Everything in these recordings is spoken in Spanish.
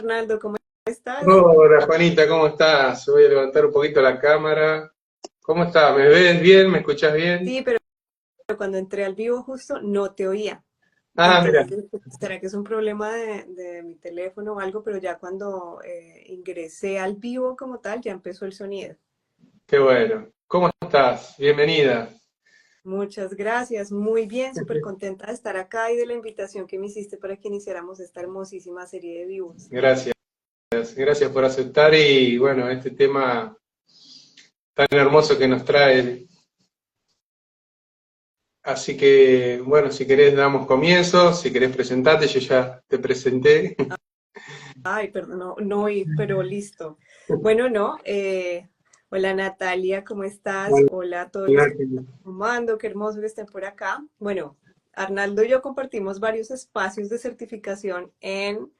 Arnaldo, ¿cómo estás? Hola Juanita, ¿cómo estás? Voy a levantar un poquito la cámara. ¿Cómo estás? ¿Me ves bien? ¿Me escuchás bien? Sí, pero cuando entré al vivo justo no te oía. Ah, mira, Entonces, ¿será que es un problema de mi teléfono o algo? Pero ya cuando ingresé al vivo como tal, ya empezó el sonido. qué bueno. ¿Cómo estás? Bienvenida. Muchas gracias, muy bien, súper contenta de estar acá y de la invitación que me hiciste para que iniciáramos esta hermosísima serie de vivos. Gracias, gracias por aceptar y bueno, este tema tan hermoso que nos trae. Así que bueno, si querés damos comienzo, si querés presentarte, yo ya te presenté. Ay, perdón, no oí, pero listo. Bueno, no, hola Natalia, ¿cómo estás? Hola a todos los que están sumando, qué hermoso que estén por acá. Bueno, Arnaldo y yo compartimos varios espacios de certificación en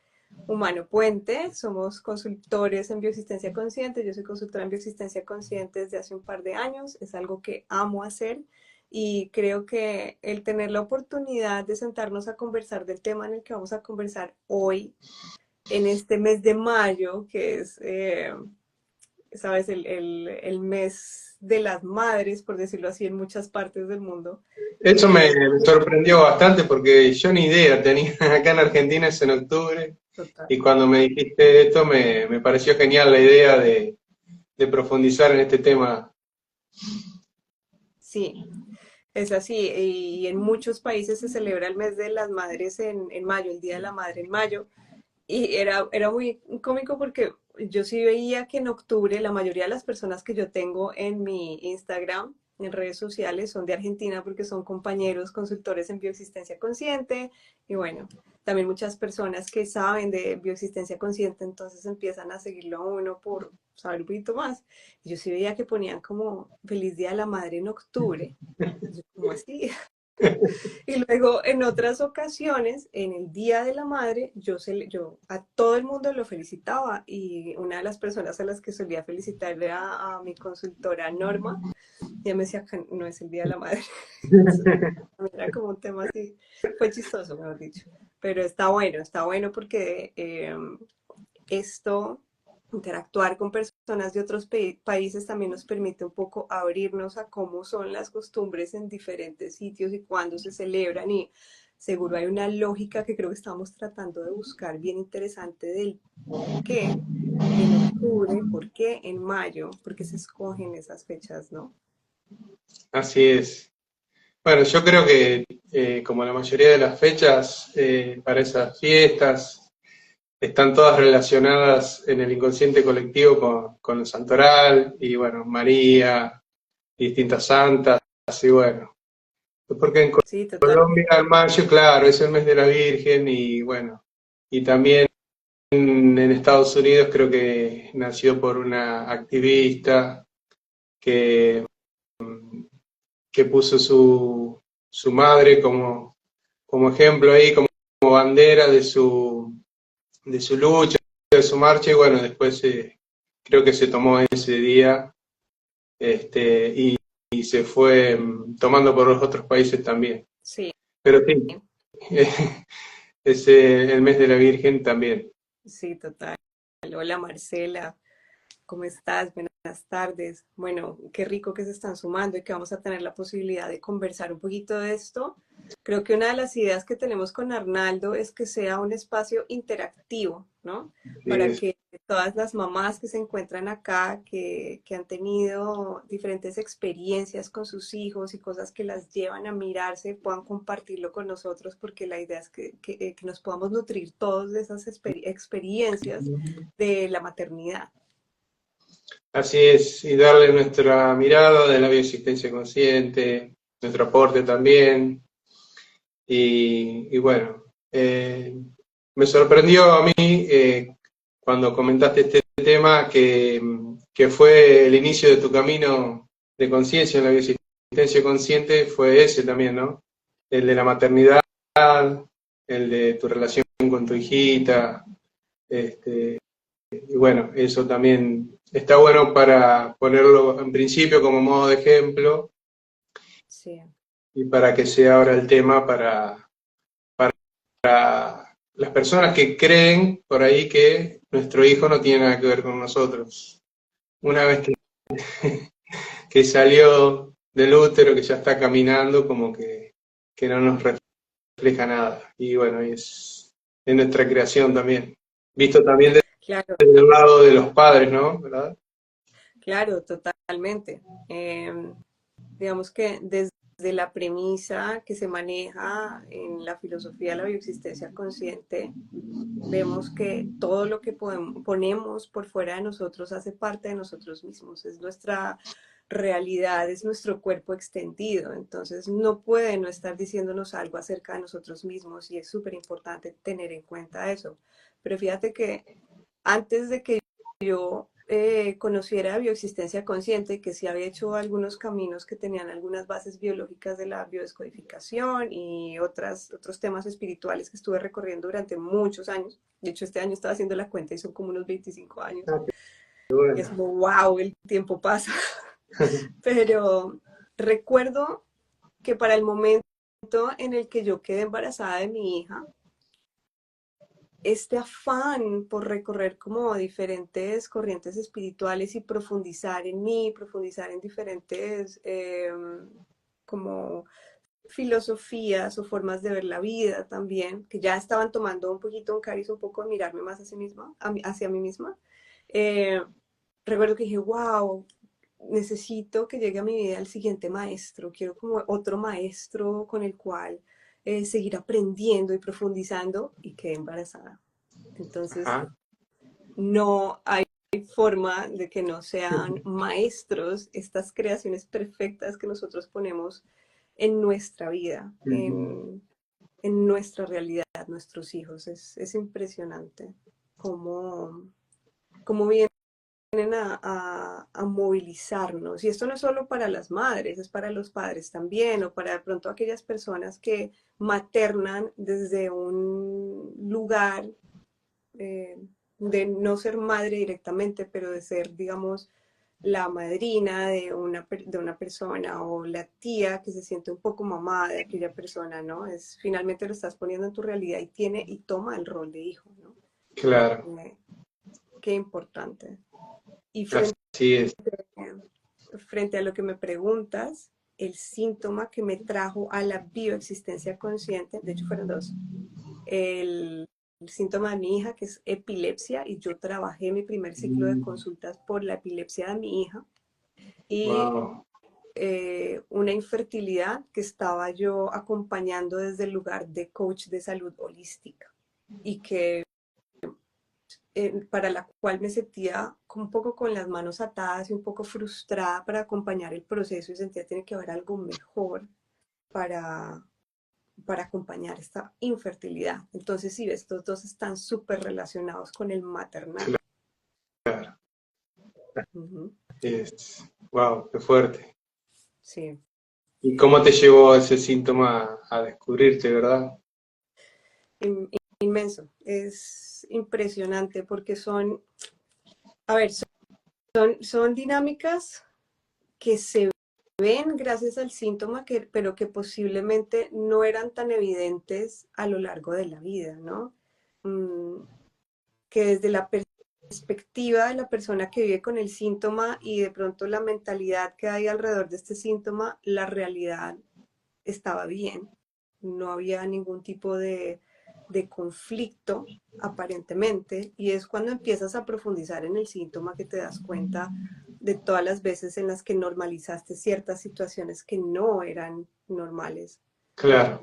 Humano Puente, somos consultores en bioexistencia consciente, yo soy consultora en bioexistencia consciente desde hace un par de años, es algo que amo hacer y creo que el tener la oportunidad de sentarnos a conversar del tema en el que vamos a conversar hoy en este mes de mayo, que es, sabes, el mes de las madres, por decirlo así, en muchas partes del mundo. Eso Eh, me sorprendió bastante porque yo ni idea tenía. Acá en Argentina es en octubre Total. y cuando me dijiste esto me pareció genial la idea de profundizar en este tema. Sí, es así. Y en muchos países se celebra el mes de las madres en mayo, el Día de la Madre en mayo. Y era muy cómico porque yo sí veía que en octubre la mayoría de las personas que yo tengo en mi Instagram, en redes sociales, son de Argentina porque son compañeros consultores en bioexistencia consciente. Y bueno, también muchas personas que saben de bioexistencia consciente, entonces empiezan a seguirlo a uno por saber un poquito más. Y yo sí veía que ponían como Feliz Día de la Madre en octubre. Y yo, ¿cómo así? Y luego en otras ocasiones, en el Día de la Madre, yo a todo el mundo lo felicitaba y una de las personas a las que solía felicitar era a mi consultora Norma. Y ella me decía que no es el Día de la Madre. Entonces, era como un tema así, fue chistoso, mejor dicho. Pero está bueno porque esto, interactuar con personas de otros países también nos permite un poco abrirnos a cómo son las costumbres en diferentes sitios y cuándo se celebran y seguro hay una lógica que creo que estamos tratando de buscar bien interesante del por qué en octubre, por qué en mayo, por qué se escogen esas fechas, ¿no? Así es. Bueno, yo creo que como la mayoría de las fechas para esas fiestas están todas relacionadas en el inconsciente colectivo con el santoral y bueno, María, distintas santas y bueno, porque en Sí, total. Colombia el mayo, claro, es el mes de la Virgen y bueno, y también en Estados Unidos creo que nació por una activista que, que puso su madre como ejemplo ahí, como bandera de su lucha, de su marcha, y bueno, después creo que se tomó ese día y se fue tomando por los otros países también. Sí, Pero sí, es el mes de la Virgen también. sí, total. Hola Marcela. ¿Cómo estás? Buenas tardes. Bueno, qué rico que se están sumando y que vamos a tener la posibilidad de conversar un poquito de esto. Creo que una de las ideas que tenemos con Arnaldo es que sea un espacio interactivo, ¿no? Para Es- que todas las mamás que se encuentran acá, que han tenido diferentes experiencias con sus hijos y cosas que las llevan a mirarse, puedan compartirlo con nosotros, porque la idea es que nos podamos nutrir todos de esas experiencias de la maternidad. Así es, y darle nuestra mirada de la bioexistencia consciente, nuestro aporte también. Y bueno, me sorprendió a mí cuando comentaste este tema que fue el inicio de tu camino de conciencia en la bioexistencia consciente, fue ese también, ¿no? El de la maternidad, el de tu relación con tu hijita, este, y bueno, eso también está bueno para ponerlo en principio como modo de ejemplo Sí. y para que se abra el tema para las personas que creen por ahí que nuestro hijo no tiene nada que ver con nosotros. Una vez que salió del útero, que ya está caminando, como que no nos refleja nada. Y bueno, es nuestra creación también. Visto también Claro, desde el lado de los padres, ¿no? ¿Verdad? claro, totalmente. Digamos que desde la premisa que se maneja en la filosofía de la bioexistencia consciente, vemos que todo lo que ponemos por fuera de nosotros hace parte de nosotros mismos, es nuestra realidad, es nuestro cuerpo extendido, entonces no puede no estar diciéndonos algo acerca de nosotros mismos y es súper importante tener en cuenta eso. Pero fíjate que antes de que yo conociera bioexistencia consciente, que sí había hecho algunos caminos que tenían algunas bases biológicas de la biodescodificación y otros temas espirituales que estuve recorriendo durante muchos años. De hecho, este año estaba haciendo la cuenta y son como unos 25 años. Ah, qué Y es bueno. como, wow, el tiempo pasa. Pero recuerdo que para el momento en el que yo quedé embarazada de mi hija, este afán por recorrer como diferentes corrientes espirituales y profundizar en mí, profundizar en diferentes como filosofías o formas de ver la vida también, que ya estaban tomando un poquito un cariz, un poco de mirarme más hacia, misma, hacia mí misma. Eh, Recuerdo que dije, wow, necesito que llegue a mi vida el siguiente maestro, quiero como otro maestro con el cual seguir aprendiendo y profundizando y quedé embarazada. Entonces, Ajá. no hay forma de que no sean maestros estas creaciones perfectas que nosotros ponemos en nuestra vida, en nuestra realidad, nuestros hijos. Es impresionante cómo vienen a movilizarnos. Y esto no es solo para las madres, es para los padres también, o para de pronto aquellas personas que maternan desde un lugar eh, de no ser madre directamente, pero de ser, digamos, la madrina de una persona o la tía que se siente un poco mamá de aquella persona, ¿no? Es finalmente lo estás poniendo en tu realidad y tiene y toma el rol de hijo, ¿no? Claro, Eh, Qué importante. Y así es. frente a lo que me preguntas, el síntoma que me trajo a la bioexistencia consciente, de hecho fueron dos, el síntoma de mi hija, que es epilepsia, y yo trabajé mi primer ciclo de consultas por la epilepsia de mi hija, y Wow, una infertilidad que estaba yo acompañando desde el lugar de coach de salud holística, y que para la cual me sentía un poco con las manos atadas y un poco frustrada para acompañar el proceso y sentía que tiene que haber algo mejor para, para acompañar esta infertilidad. Entonces, sí, estos dos están súper relacionados con el maternal. claro. Ujú. Wow, qué fuerte. Sí, ¿Y cómo te llevó ese síntoma a descubrirte, verdad? inmenso. Es impresionante porque son, a ver, son dinámicas que se ven gracias al síntoma, pero que posiblemente no eran tan evidentes a lo largo de la vida, ¿no? Mm, que desde la perspectiva de la persona que vive con el síntoma y de pronto la mentalidad que hay alrededor de este síntoma, la realidad estaba bien. No había ningún tipo de conflicto aparentemente y es cuando empiezas a profundizar en el síntoma que te das cuenta de todas las veces en las que normalizaste ciertas situaciones que no eran normales. Claro,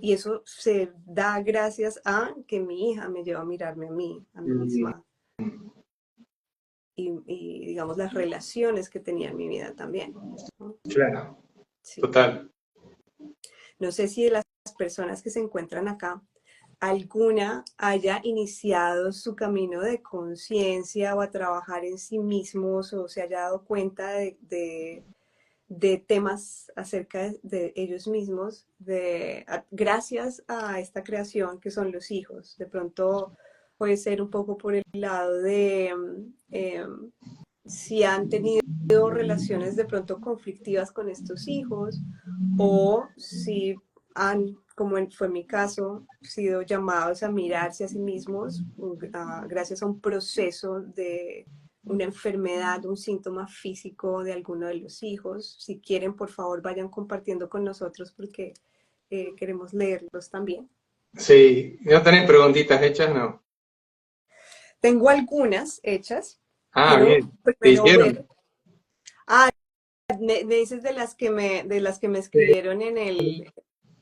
Y eso se da gracias a que mi hija me lleva a mirarme a mí mm, misma, y digamos las relaciones que tenía en mi vida también, ¿no? claro, Sí. total. No sé si de las personas que se encuentran acá, alguna haya iniciado su camino de conciencia o a trabajar en sí mismos o se haya dado cuenta de temas acerca de ellos mismos, gracias a esta creación que son los hijos. De pronto puede ser un poco por el lado de si han tenido relaciones de pronto conflictivas con estos hijos o si han como fue mi caso, sido llamados a mirarse a sí mismos gracias a un proceso de una enfermedad, un síntoma físico de alguno de los hijos. Si quieren, por favor, vayan compartiendo con nosotros porque queremos leerlos también. Sí, ¿no tenés preguntitas hechas? No. Tengo algunas hechas. Ah, Quiero bien. ¿Te primero hicieron? ver. Ah, me dices de las que me Sí. escribieron en el.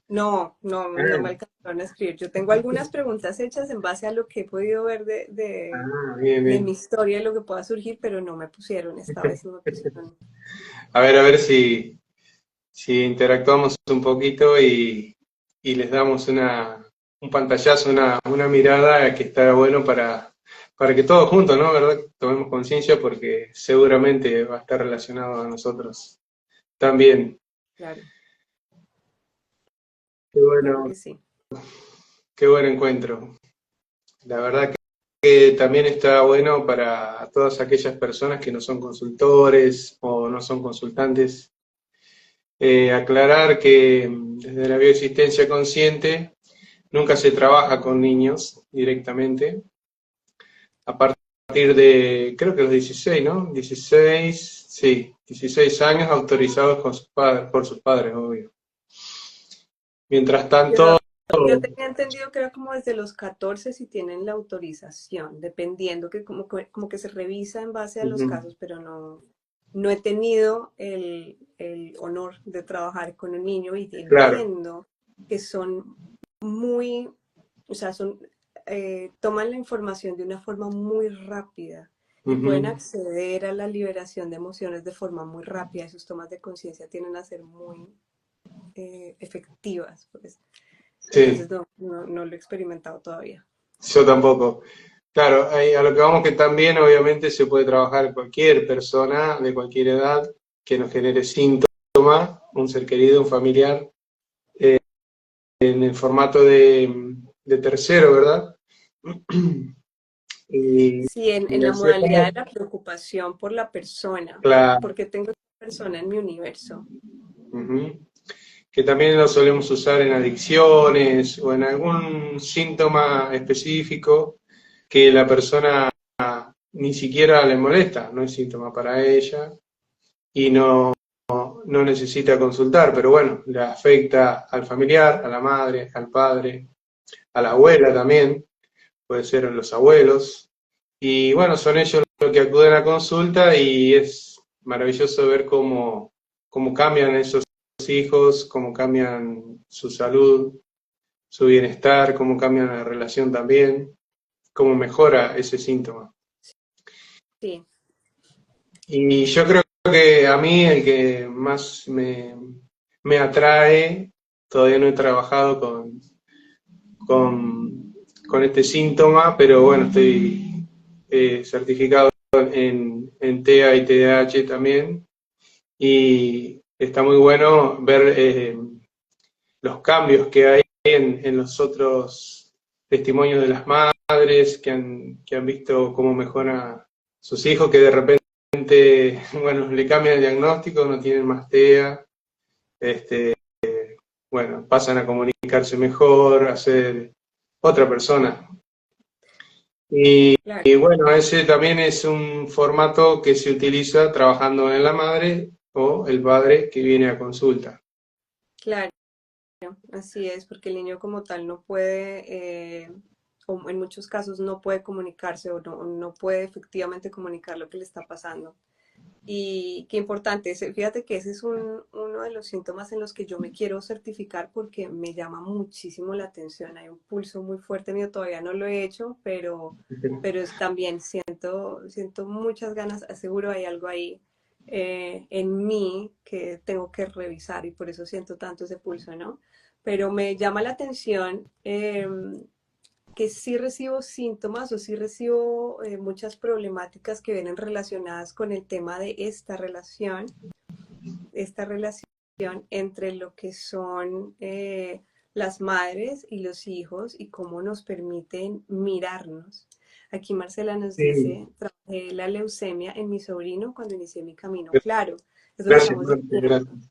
No, no, no me Ah, alcanzaron a escribir. Yo tengo algunas preguntas hechas en base a lo que he podido ver bien, de mi bien. historia y lo que pueda surgir, pero no me pusieron, esta vez no me pusieron. A ver si interactuamos un poquito y les damos un pantallazo, una mirada que está bueno para que todos juntos, ¿no? ¿Verdad? Tomemos conciencia porque seguramente va a estar relacionado a nosotros también. Claro, Qué claro bueno, que sí. qué buen encuentro. La verdad que también está bueno para todas aquellas personas que no son consultores o no son consultantes, aclarar que desde la bioexistencia consciente nunca se trabaja con niños directamente, a partir de, creo que los 16, ¿no? 16, sí, 16 años autorizados con sus padres, por sus padres, obvio. Mientras Yo, tanto, yo tenía entendido que era como desde los 14 si tienen la autorización, dependiendo que como que se revisa en base a los ujú, casos, pero no he tenido el honor de trabajar con un niño y claro, entiendo que son muy, o sea, toman la información de una forma muy rápida y pueden ujú, acceder a la liberación de emociones de forma muy rápida y sus tomas de conciencia tienden a ser muy efectivas, pues. sí, Entonces no lo he experimentado todavía. yo tampoco. Claro, a lo que vamos que también obviamente se puede trabajar cualquier persona de cualquier edad que nos genere síntomas, un ser querido, un familiar, en el formato de tercero, ¿verdad? Y, Sí, en y la hacer modalidad de como, la preocupación por la persona, claro, porque tengo esa persona en mi universo. ujú, que también lo solemos usar en adicciones o en algún síntoma específico que la persona ni siquiera le molesta, no es síntoma para ella y no necesita consultar, pero bueno, le afecta al familiar, a la madre, al padre, a la abuela también, puede ser a los abuelos. Y bueno, son ellos los que acuden a consulta y es maravilloso ver cómo cambian esos hijos, cómo cambian su salud, su bienestar, cómo cambian la relación también, cómo mejora ese síntoma. Sí, Y yo creo que a mí el que más me atrae, todavía no he trabajado con, con este síntoma, pero bueno, estoy certificado en TEA y TDAH también, y está muy bueno ver los cambios que hay en los otros testimonios de las madres que han visto cómo mejora sus hijos, que de repente, bueno, le cambian el diagnóstico, no tienen más TEA, este, bueno, pasan a comunicarse mejor, a ser otra persona. claro, Y bueno, ese también es un formato que se utiliza trabajando en la madre o el padre que viene a consulta. claro, así es, porque el niño como tal no puede, o en muchos casos no puede comunicarse o no puede efectivamente comunicar lo que le está pasando. Y qué importante, fíjate que ese es uno de los síntomas en los que yo me quiero certificar porque me llama muchísimo la atención. Hay un pulso muy fuerte mío, todavía no lo he hecho, pero también siento muchas ganas, aseguro hay algo ahí en mí que tengo que revisar y por eso siento tanto ese pulso, ¿no? Pero me llama la atención que sí recibo síntomas o sí recibo muchas problemáticas que vienen relacionadas con el tema de esta relación entre lo que son las madres y los hijos y cómo nos permiten mirarnos. Aquí Marcela nos Sí, dice, trabajé la leucemia en mi sobrino cuando inicié mi camino. Claro, eso lo gracias, estamos Marta, diciendo. gracias.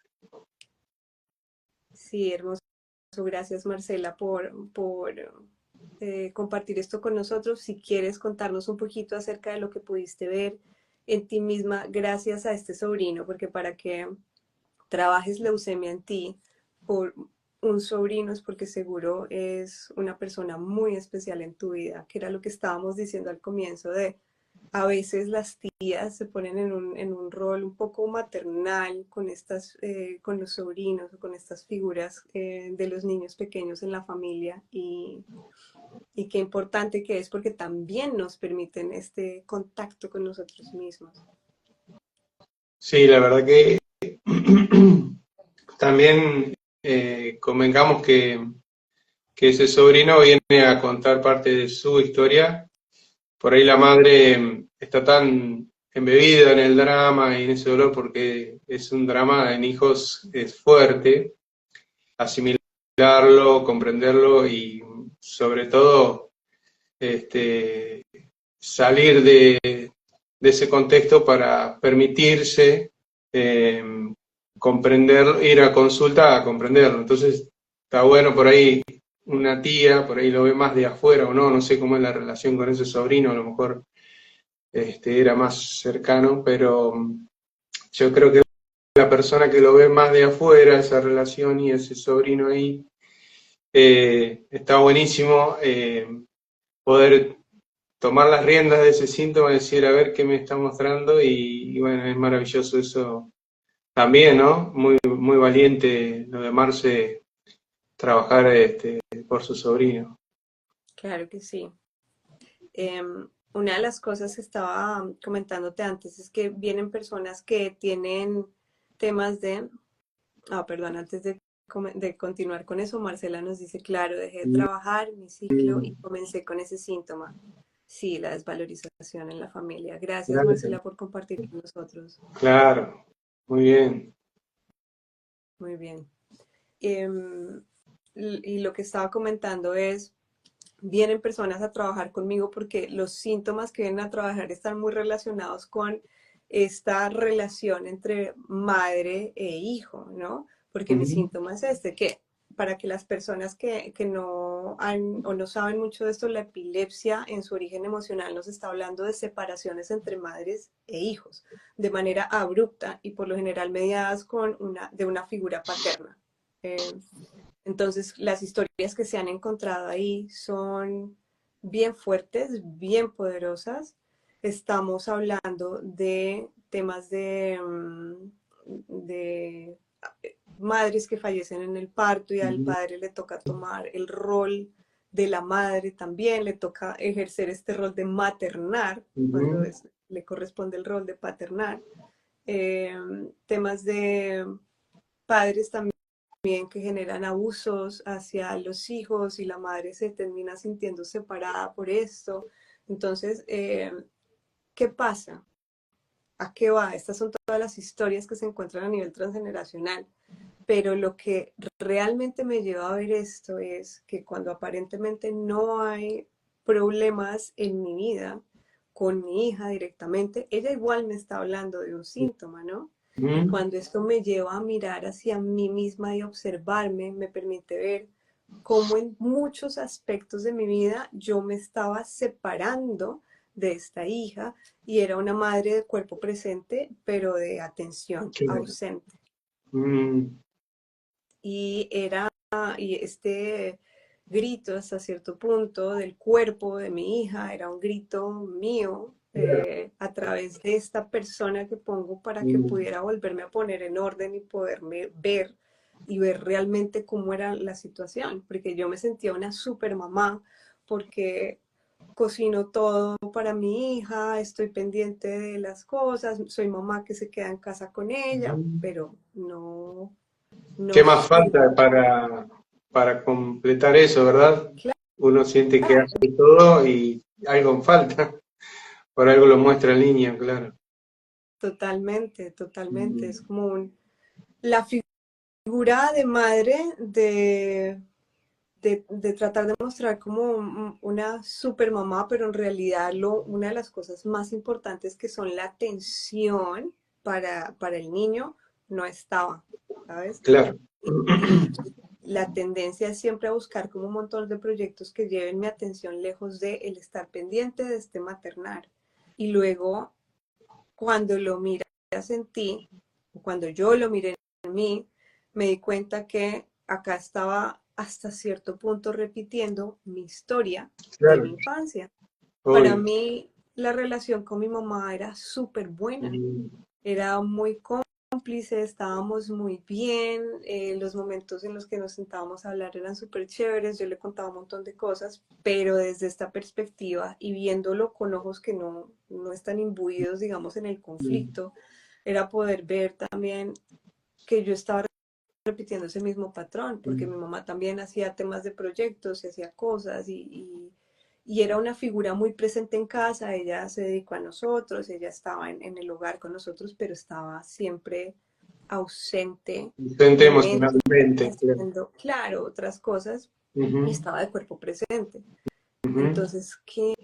Sí, hermoso. Gracias, Marcela, por compartir esto con nosotros. Si quieres contarnos un poquito acerca de lo que pudiste ver en ti misma gracias a este sobrino, porque para que trabajes leucemia en ti por un sobrino es porque seguro es una persona muy especial en tu vida, que era lo que estábamos diciendo al comienzo de a veces las tías se ponen en un rol un poco maternal con con los sobrinos o con estas figuras de los niños pequeños en la familia y qué importante que es porque también nos permiten este contacto con nosotros mismos. Sí, la verdad que también convengamos que ese sobrino viene a contar parte de su historia. Por ahí la madre está tan embebida en el drama y en ese dolor porque es un drama en hijos, es fuerte, asimilarlo, comprenderlo y sobre todo salir de ese contexto para permitirse comprender, ir a consulta a comprenderlo. Entonces está bueno por ahí una tía, por ahí lo ve más de afuera o no, no sé cómo es la relación con ese sobrino, a lo mejor era más cercano, pero yo creo que la persona que lo ve más de afuera, esa relación y ese sobrino ahí, está buenísimo poder tomar las riendas de ese síntoma y decir, a ver qué me está mostrando, y bueno, es maravilloso eso también, ¿no? Muy, muy valiente lo de Marce, trabajar por su sobrino. Claro que sí. Una de las cosas que estaba comentándote antes es que vienen personas que tienen temas de... Ah, perdón, antes de continuar con eso, Marcela nos dice, claro, dejé de trabajar mi ciclo y comencé con ese síntoma. Sí, la desvalorización en la familia. Gracias, Marcela, por compartir con nosotros. Claro, muy bien. Muy bien. Y lo que estaba comentando es, vienen personas a trabajar conmigo porque los síntomas que vienen a trabajar están muy relacionados con esta relación entre madre e hijo, ¿no? Porque mi síntoma es este, que para que las personas que no han o no saben mucho de esto, la epilepsia en su origen emocional nos está hablando de separaciones entre madres e hijos, de manera abrupta y por lo general mediadas de una figura paterna. Entonces, las historias que se han encontrado ahí son bien fuertes, bien poderosas. Estamos hablando de temas de madres que fallecen en el parto y al padre le toca tomar el rol de la madre también, le toca ejercer este rol de maternar cuando le corresponde el rol de paternar. Temas de padres también que generan abusos hacia los hijos y la madre se termina sintiendo separada por esto. Entonces, ¿qué pasa? ¿A qué va? Estas son todas las historias que se encuentran a nivel transgeneracional. Pero lo que realmente me lleva a ver esto es que cuando aparentemente no hay problemas en mi vida con mi hija directamente, ella igual me está hablando de un síntoma, ¿no? Y cuando esto me lleva a mirar hacia mí misma y observarme, me permite ver cómo en muchos aspectos de mi vida yo me estaba separando de esta hija y era una madre de cuerpo presente, pero de atención ausente. Y este grito hasta cierto punto del cuerpo de mi hija era un grito mío a través de esta persona que pongo para que pudiera volverme a poner en orden y poderme ver y ver realmente cómo era la situación, porque yo me sentía una super mamá porque cocino todo para mi hija, estoy pendiente de las cosas, soy mamá que se queda en casa con ella, pero no ¿Qué no más soy falta para completar eso, verdad? claro. Uno siente que hace todo y algo falta. Por algo lo muestra el niño, claro. Totalmente, totalmente. Es como la figura de madre de tratar de mostrar como una super mamá, pero en realidad una de las cosas más importantes que son la atención para el niño no estaba, ¿sabes? Claro. la tendencia es siempre a buscar como un montón de proyectos que lleven mi atención lejos de el estar pendiente de este maternar. Y luego, cuando lo miras en ti, cuando yo lo miré en mí, me di cuenta que acá estaba hasta cierto punto repitiendo mi historia de Claro, mi infancia. Para obvio. mí, la relación con mi mamá era súper buena, era muy cómplice, estábamos muy bien, los momentos en los que nos sentábamos a hablar eran súper chéveres, yo le contaba un montón de cosas, pero desde esta perspectiva y viéndolo con ojos que no están imbuidos, digamos, en el conflicto, era poder ver también que yo estaba repitiendo ese mismo patrón, porque mi mamá también hacía temas de proyectos y hacía cosas y era una figura muy presente en casa, ella se dedicó a nosotros, ella estaba en el hogar con nosotros, pero estaba siempre ausente Ausente de mente, emocionalmente, claro. haciendo, claro, otras cosas y Ujú, estaba de cuerpo presente. ujú. Entonces, qué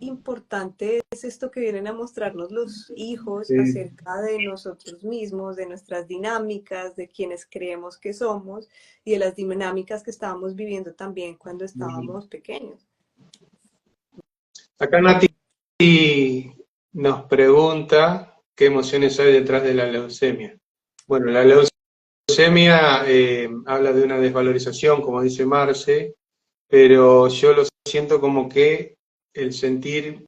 importante es esto que vienen a mostrarnos los hijos Sí, acerca de nosotros mismos, de nuestras dinámicas, de quienes creemos que somos y de las dinámicas que estábamos viviendo también cuando ujú. estábamos pequeños. Acá Nati nos pregunta qué emociones hay detrás de la leucemia. Bueno, la leucemia habla de una desvalorización, como dice Marce, pero yo lo siento como que el sentir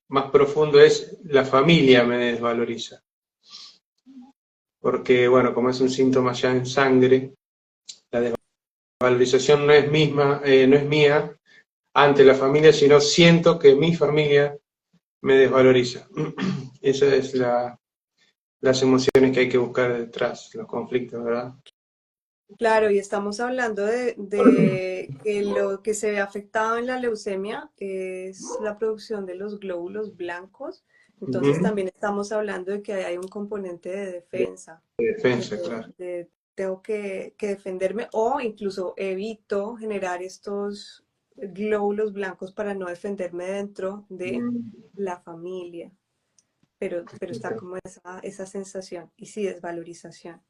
más profundo es la familia me desvaloriza, porque bueno, como es un síntoma ya en sangre, la desvalorización no es misma, no es mía ante la familia, sino siento que mi familia me desvaloriza. Esas es las emociones que hay que buscar detrás, los conflictos, ¿verdad? Claro, y estamos hablando de que lo que se ve afectado en la leucemia es la producción de los glóbulos blancos. Entonces Ujú. también estamos hablando de que hay un componente de De defensa, defensa, claro. tengo que defenderme o incluso evito generar estos glóbulos blancos para no defenderme dentro de Mm, la familia. Pero está como esa sensación y sí, desvalorización.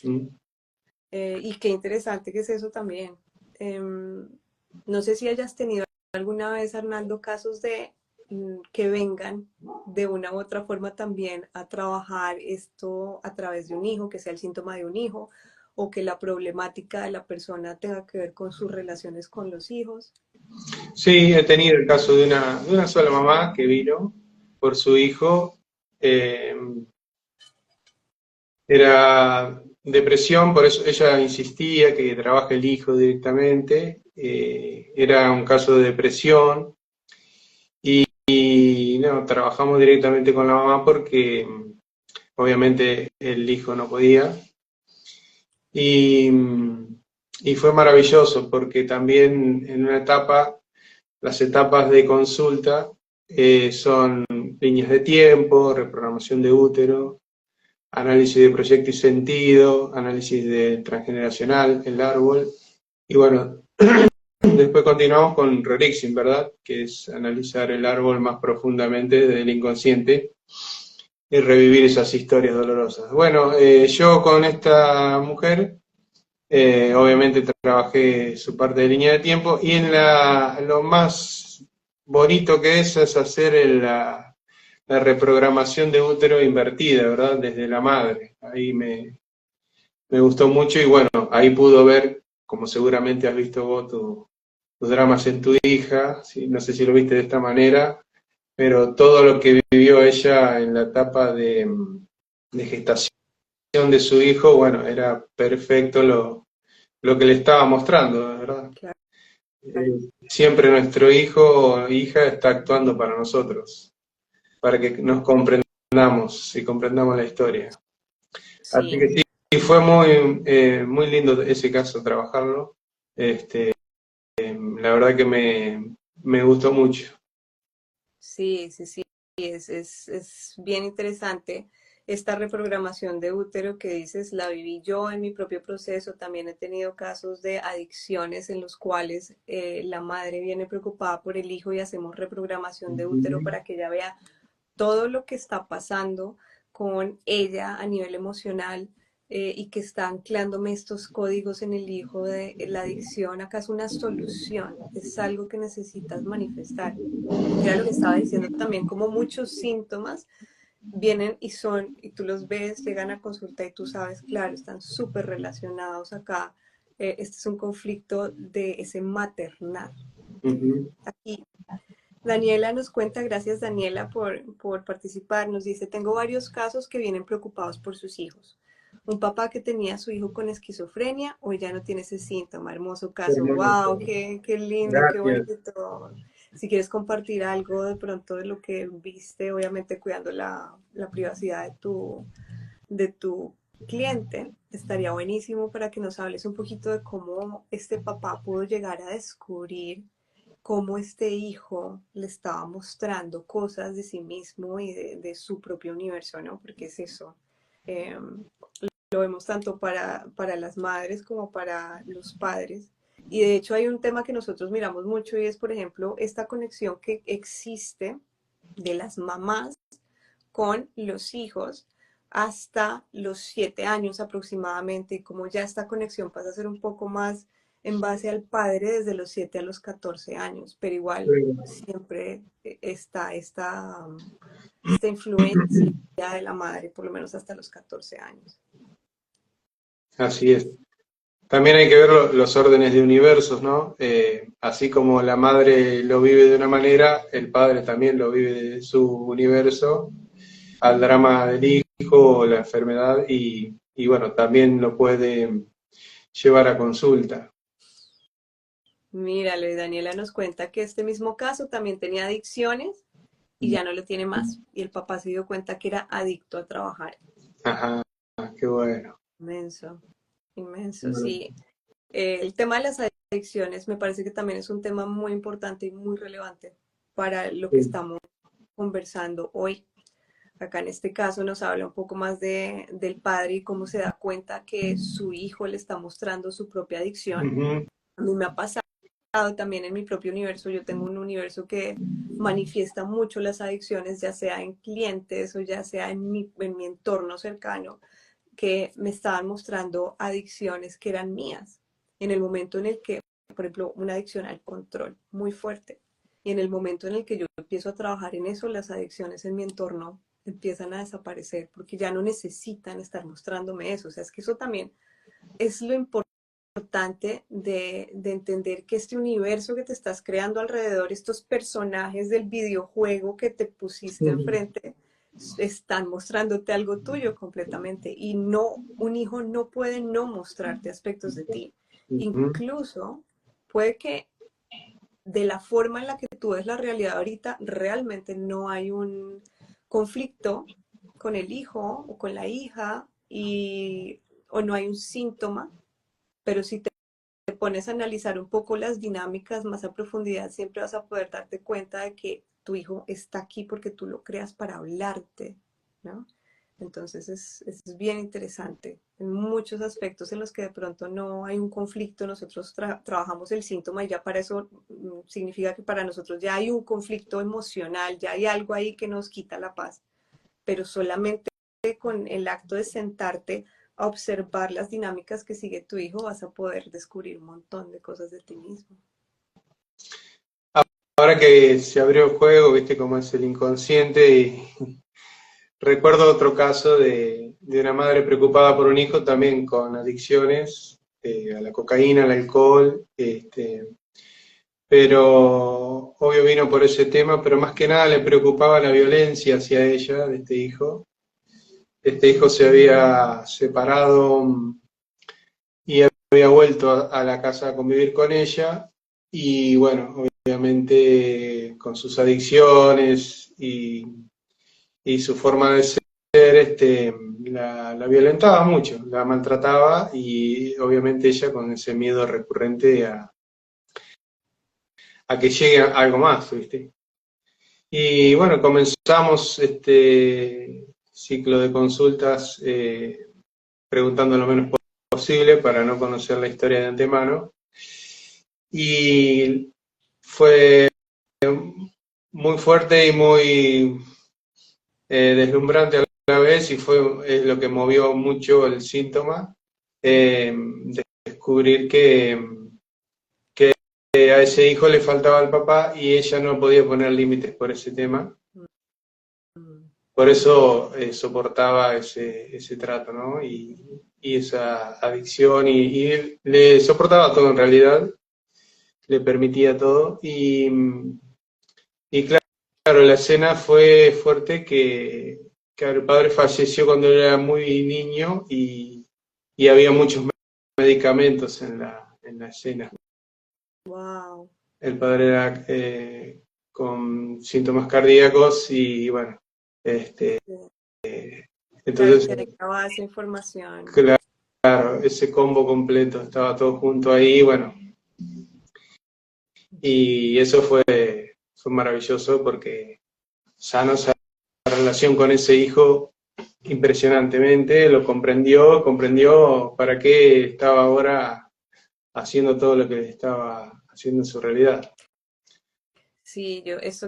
mm. Y qué interesante que es eso también. Em, no sé si hayas tenido alguna vez, Arnaldo, casos de que vengan de una u otra forma también a trabajar esto a través de un hijo, que sea el síntoma de un hijo, o que la problemática de la persona tenga que ver con sus relaciones con los hijos. Sí, he tenido el caso de una sola mamá que vino por su hijo. eh, Era depresión, por eso ella insistía que trabaje el hijo directamente. Era un caso de depresión y no, trabajamos directamente con la mamá porque obviamente el hijo no podía. Y, y fue maravilloso porque también en una etapa, las etapas de consulta son líneas de tiempo, reprogramación de útero, análisis de proyecto y sentido, análisis de transgeneracional, el árbol. Y bueno, después continuamos con Rorixin, ¿verdad? Que es analizar el árbol más profundamente desde el inconsciente y revivir esas historias dolorosas. Bueno, yo con esta mujer, obviamente trabajé su parte de línea de tiempo y lo más bonito que es hacer la reprogramación de útero invertida, ¿verdad? Desde la madre. Ahí me gustó mucho y bueno, ahí pudo ver, como seguramente has visto vos, tus dramas en tu hija, ¿sí? No sé si lo viste de esta manera, pero todo lo que vivió ella en la etapa de gestación de su hijo, bueno, era perfecto lo que le estaba mostrando, ¿verdad? Claro. Siempre nuestro hijo o hija está actuando para nosotros, para que nos comprendamos y comprendamos la historia. Así que Sí, sí, y fue muy lindo ese caso trabajarlo. Este, la verdad que me gustó mucho. sí, sí, sí. Es bien interesante esta reprogramación de útero que dices, la viví yo en mi propio proceso. También he tenido casos de adicciones en los cuales la madre viene preocupada por el hijo y hacemos reprogramación de útero Ujú. para que ella vea todo lo que está pasando con ella a nivel emocional, y que está anclándome estos códigos en el hijo de la adicción. Acá es una solución, es algo que necesitas manifestar. Era lo que estaba diciendo también, como muchos síntomas vienen y son, y tú los ves, llegan a consulta y tú sabes, claro, están súper relacionados acá. Este es un conflicto de ese maternal. Aquí Daniela nos cuenta, gracias Daniela por participar, nos dice, tengo varios casos que vienen preocupados por sus hijos. Un papá que tenía a su hijo con esquizofrenia, hoy ya no tiene ese síntoma. Hermoso caso. Wow, Hermoso. qué lindo, qué Gracias. bonito. Si quieres compartir algo de pronto de lo que viste, obviamente cuidando la privacidad de tu cliente, estaría buenísimo para que nos hables un poquito de cómo este papá pudo llegar a descubrir cómo este hijo le estaba mostrando cosas de sí mismo y de su propio universo, ¿no? Porque es eso. Eh, lo vemos tanto para las madres como para los padres. Y de hecho hay un tema que nosotros miramos mucho y es, por ejemplo, esta conexión que existe de las mamás con los hijos hasta los 7 años aproximadamente, y como ya esta conexión pasa a ser un poco más en base al padre desde los 7 a los 14 años, pero igual siempre está esta influencia de la madre, por lo menos hasta los 14 años. Así es. También hay que ver los órdenes de universos, ¿no? Así como la madre lo vive de una manera, el padre también lo vive de su universo, al drama del hijo o la enfermedad, y bueno, también lo puede llevar a consulta. Míralo, y Daniela nos cuenta que este mismo caso también tenía adicciones y ya no lo tiene más. Y el papá se dio cuenta que era adicto a trabajar. Ajá, qué bueno. Inmenso, inmenso, sí. El tema de las adicciones me parece que también es un tema muy importante y muy relevante para lo que Sí. estamos conversando hoy. Acá en este caso nos habla un poco más del padre y cómo se da cuenta que su hijo le está mostrando su propia adicción. Ujú. A mí me ha pasado también en mi propio universo. Yo tengo un universo que manifiesta mucho las adicciones, ya sea en clientes o ya sea en mi entorno cercano, que me estaban mostrando adicciones que eran mías. En el momento en el que, por ejemplo, una adicción al control muy fuerte. Y en el momento en el que yo empiezo a trabajar en eso, las adicciones en mi entorno empiezan a desaparecer porque ya no necesitan estar mostrándome eso. O sea, es que eso también es lo importante de entender que este universo que te estás creando alrededor, estos personajes del videojuego que te pusiste enfrente, están mostrándote algo tuyo completamente. Y no, un hijo no puede no mostrarte aspectos de ti. Ujú. Incluso puede que de la forma en la que tú ves la realidad ahorita, realmente no hay un conflicto con el hijo o con la hija o no hay un síntoma, pero si te pones a analizar un poco las dinámicas más a profundidad, siempre vas a poder darte cuenta de que tu hijo está aquí porque tú lo creas para hablarte, ¿no? Entonces es bien interesante. En muchos aspectos en los que de pronto no hay un conflicto, nosotros trabajamos el síntoma y ya para eso significa que para nosotros ya hay un conflicto emocional, ya hay algo ahí que nos quita la paz, pero solamente con el acto de sentarte a observar las dinámicas que sigue tu hijo vas a poder descubrir un montón de cosas de ti mismo. Ahora que se abrió el juego, viste cómo es el inconsciente, y recuerdo otro caso de una madre preocupada por un hijo también con adicciones, a la cocaína, al alcohol, pero obvio vino por ese tema, pero más que nada le preocupaba la violencia hacia ella, de este hijo. Este hijo se había separado y había vuelto a la casa a convivir con ella, y bueno, obviamente con sus adicciones y su forma de ser, la violentaba mucho, la maltrataba, y obviamente ella con ese miedo recurrente a que llegue algo más, ¿viste? Y bueno, comenzamos este ciclo de consultas, preguntando lo menos posible para no conocer la historia de antemano. Y fue muy fuerte y muy deslumbrante vez y fue lo que movió mucho el síntoma, de descubrir que a ese hijo le faltaba el papá y ella no podía poner límites por ese tema. Por eso soportaba ese trato, ¿no? Y esa adicción y le soportaba todo en realidad, le permitía todo. Y claro, la escena fue fuerte que el padre falleció cuando él era muy niño y había muchos medicamentos en la escena. Wow. El padre era con síntomas cardíacos y bueno, este, Claro entonces, que necesitaba esa información. claro, ese combo completo, estaba todo junto ahí, bueno, y eso fue maravilloso porque sanó esa relación con ese hijo impresionantemente, lo comprendió para qué estaba ahora haciendo todo lo que estaba haciendo en su realidad. Sí,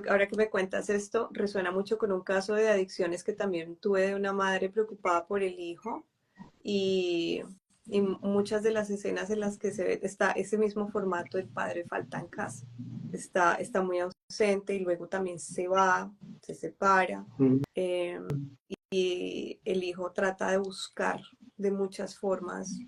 ahora que me cuentas esto, resuena mucho con un caso de adicciones que también tuve de una madre preocupada por el hijo y, y muchas de las escenas en las que se ve, está ese mismo formato, el padre falta en casa, está muy ausente y luego también se va, se separa, Mm, eh, y el hijo trata de buscar de muchas formas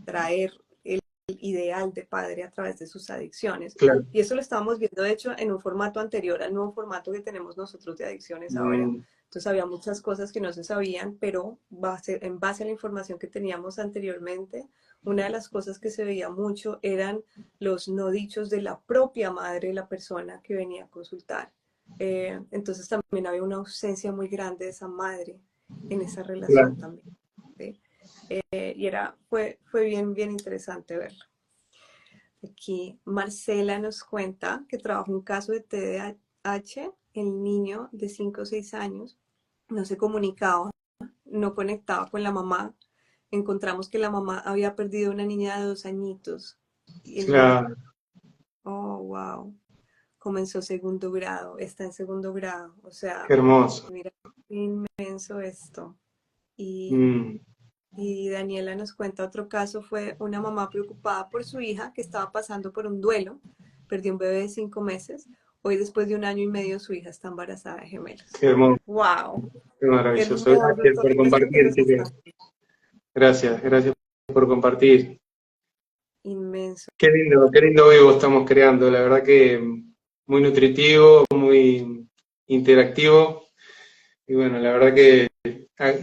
traer el ideal de padre a través de sus adicciones. claro. Y eso lo estábamos viendo, de hecho, en un formato anterior al nuevo formato que tenemos nosotros de adicciones ahora. Mm, Entonces había muchas cosas que no se sabían, pero en base a la información que teníamos anteriormente, una de las cosas que se veía mucho eran los no dichos de la propia madre de la persona que venía a consultar. Entonces también había una ausencia muy grande de esa madre en esa relación claro. también. ¿Sí? Y fue bien interesante verlo. Aquí Marcela nos cuenta que trabajó un caso de TDAH. El niño de 5 o 6 años no se comunicaba, no conectaba con la mamá. Encontramos que la mamá había perdido una niña de 2 añitos. Y el niño, Claro, oh, wow, comenzó segundo grado, está en segundo grado. O qué sea, hermoso. mira, qué inmenso esto. Y Mm, Y Daniela nos cuenta otro caso, fue una mamá preocupada por su hija que estaba pasando por un duelo, perdió un bebé de 5 meses, hoy después de 1 año y medio su hija está embarazada de gemelos. qué hermoso, ¡Wow! qué ¡Qué maravilloso. hermoso Gracias todo por esto que compartir, nos Silvia. está! Gracias por compartir. Inmenso. Qué lindo vivo estamos creando, la verdad que muy nutritivo, muy interactivo. Y bueno, la verdad que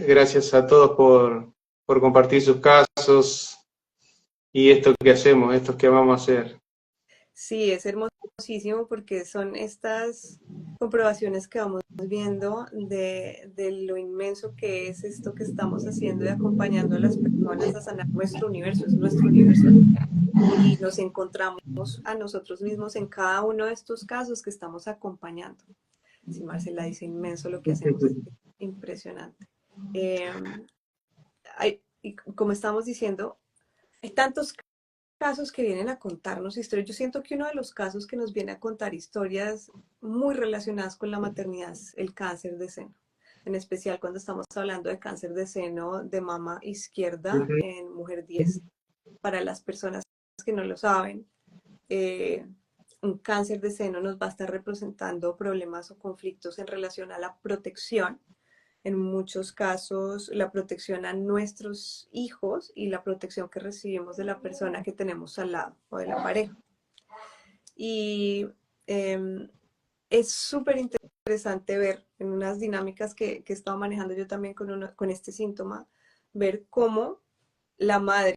gracias a todos por compartir sus casos y esto que hacemos, esto que vamos a hacer. Sí, es hermosísimo porque son estas comprobaciones que vamos viendo de lo inmenso que es esto que estamos haciendo y acompañando a las personas a sanar nuestro universo, es nuestro universo y nos encontramos a nosotros mismos en cada uno de estos casos que estamos acompañando. Sí, Marcela dice inmenso lo que hacemos, es impresionante. Eh, y como estamos diciendo, hay tantos casos que vienen a contarnos historias. Yo siento que uno de los casos que nos viene a contar historias muy relacionadas con la maternidad es el cáncer de seno, en especial cuando estamos hablando de cáncer de seno de mama izquierda Ujú, en mujer diestra. Para las personas que no lo saben, eh, un cáncer de seno nos va a estar representando problemas o conflictos en relación a la protección. En muchos casos, la protección a nuestros hijos y la protección que recibimos de la persona que tenemos al lado o de la pareja. Y eh, es súper interesante ver en unas dinámicas que he estado manejando yo también con este síntoma, ver cómo la madre,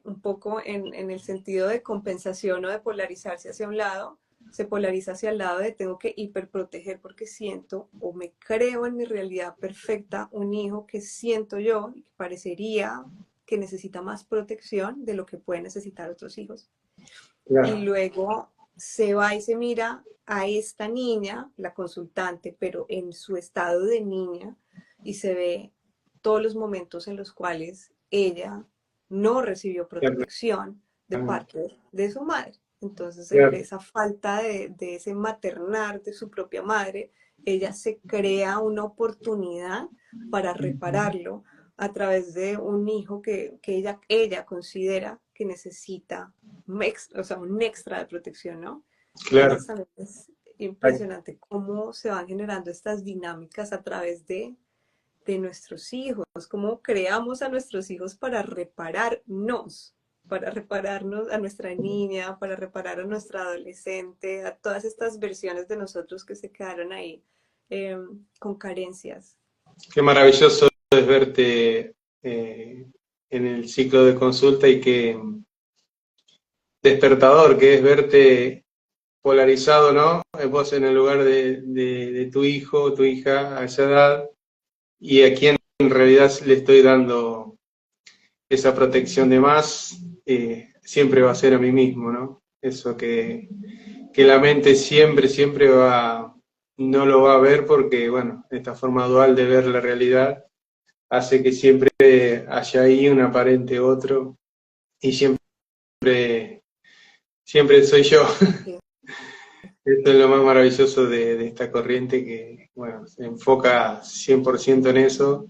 un poco en el sentido de compensación o de polarizarse hacia un lado, se polariza hacia el lado de tengo que hiperproteger porque siento o me creo en mi realidad perfecta un hijo que siento yo y que parecería que necesita más protección de lo que pueden necesitar otros hijos. Y claro, luego se va y se mira a esta niña, la consultante, pero en su estado de niña, y se ve todos los momentos en los cuales ella no recibió claro, protección de parte de su madre. Entonces, claro, esa falta de ese maternar de su propia madre ella se crea una oportunidad para repararlo a través de un hijo que ella considera que necesita o sea, un extra de protección, ¿no? Claro. Entonces también es impresionante cómo se van generando estas dinámicas a través de nuestros hijos, cómo creamos a nuestros hijos para repararnos a nuestra niña, para reparar a nuestra adolescente, a todas estas versiones de nosotros que se quedaron ahí con carencias. Qué maravilloso es verte en el ciclo de consulta y qué despertador que es verte polarizado, ¿no? Vos en el lugar de tu hijo o tu hija a esa edad y a quien en realidad le estoy dando esa protección de más, siempre va a ser a mí mismo, ¿no? Eso que la mente siempre, siempre no lo va a ver porque, bueno, esta forma dual de ver la realidad hace que siempre haya ahí un aparente otro y siempre soy yo. Sí, Esto es lo más maravilloso de esta corriente que, bueno, se enfoca 100% en eso,